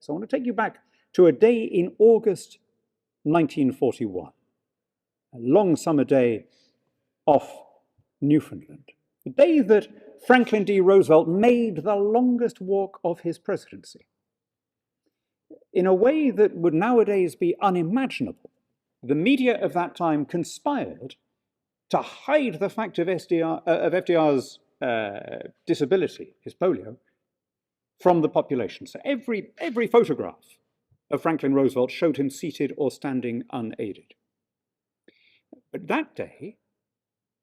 So I want to take you back to a day in August 1941, a long summer day off Newfoundland, a day that Franklin D. Roosevelt made the longest walk of his presidency. In a way that would nowadays be unimaginable, the media of that time conspired to hide the fact of FDR's disability, his polio, from the population. So every photograph of Franklin Roosevelt showed him seated or standing unaided. But that day,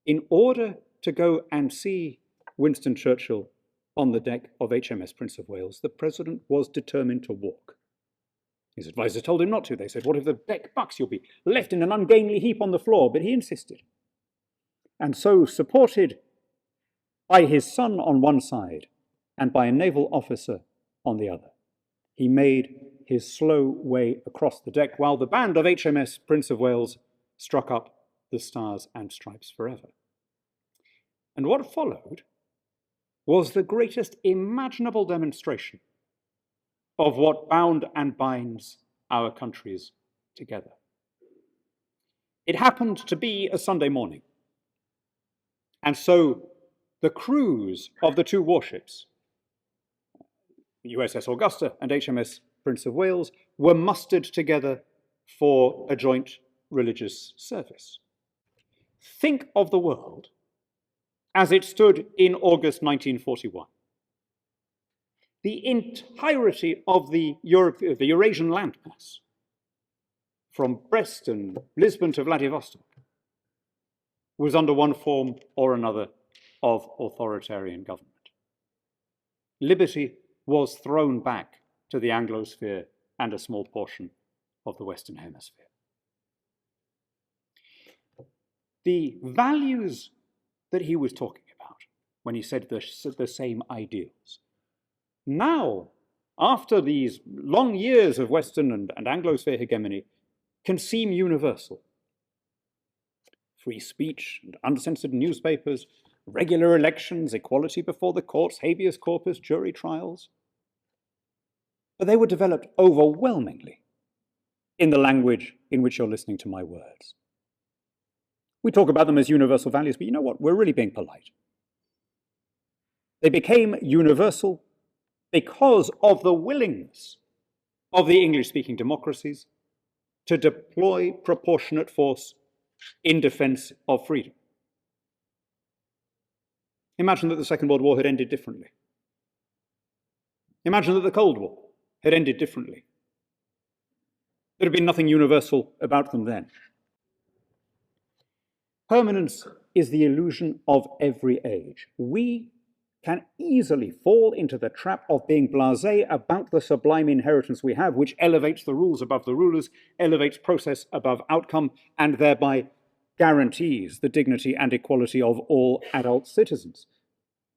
in order to go and see Winston Churchill on the deck of HMS Prince of Wales, the president was determined to walk. His advisors told him not to. They said, "What if the deck bucks? You'll be left in an ungainly heap on the floor." But he insisted. And so, supported by his son on one side and by a naval officer on the other, he made his slow way across the deck while the band of HMS Prince of Wales struck up the Stars and Stripes Forever. And what followed was the greatest imaginable demonstration of what bound and binds our countries together. It happened to be a Sunday morning, and so the crews of the two warships, USS Augusta and HMS Prince of Wales, were mustered together for a joint religious service. Think of the world as it stood in August 1941. The entirety of the Eurasian landmass, from Brest and Lisbon to Vladivostok, was under one form or another of authoritarian government. Liberty was thrown back to the Anglosphere and a small portion of the Western Hemisphere. The values that he was talking about when he said the same ideals, now, after these long years of Western and Anglosphere hegemony, can seem universal. Free speech and uncensored newspapers, regular elections, equality before the courts, habeas corpus, jury trials. But they were developed overwhelmingly in the language in which you're listening to my words. We talk about them as universal values, but you know what? We're really being polite. They became universal because of the willingness of the English-speaking democracies to deploy proportionate force in defense of freedom. Imagine that the Second World War had ended differently. Imagine that the Cold War had ended differently. There had been nothing universal about them then. Permanence is the illusion of every age. We can easily fall into the trap of being blasé about the sublime inheritance we have, which elevates the rules above the rulers, elevates process above outcome, and thereby guarantees the dignity and equality of all adult citizens.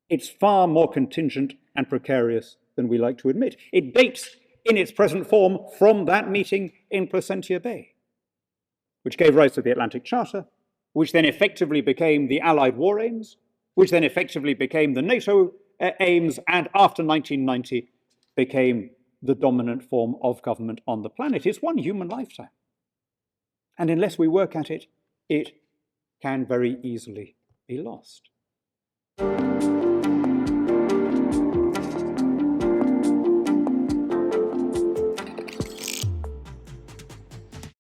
It's far more contingent and precarious than we like to admit. It dates in its present form from that meeting in Placentia Bay, which gave rise to the Atlantic Charter, which then effectively became the Allied war aims, which then effectively became the NATO aims, and after 1990 became the dominant form of government on the planet. It's one human lifetime. And unless we work at it, it can very easily be lost.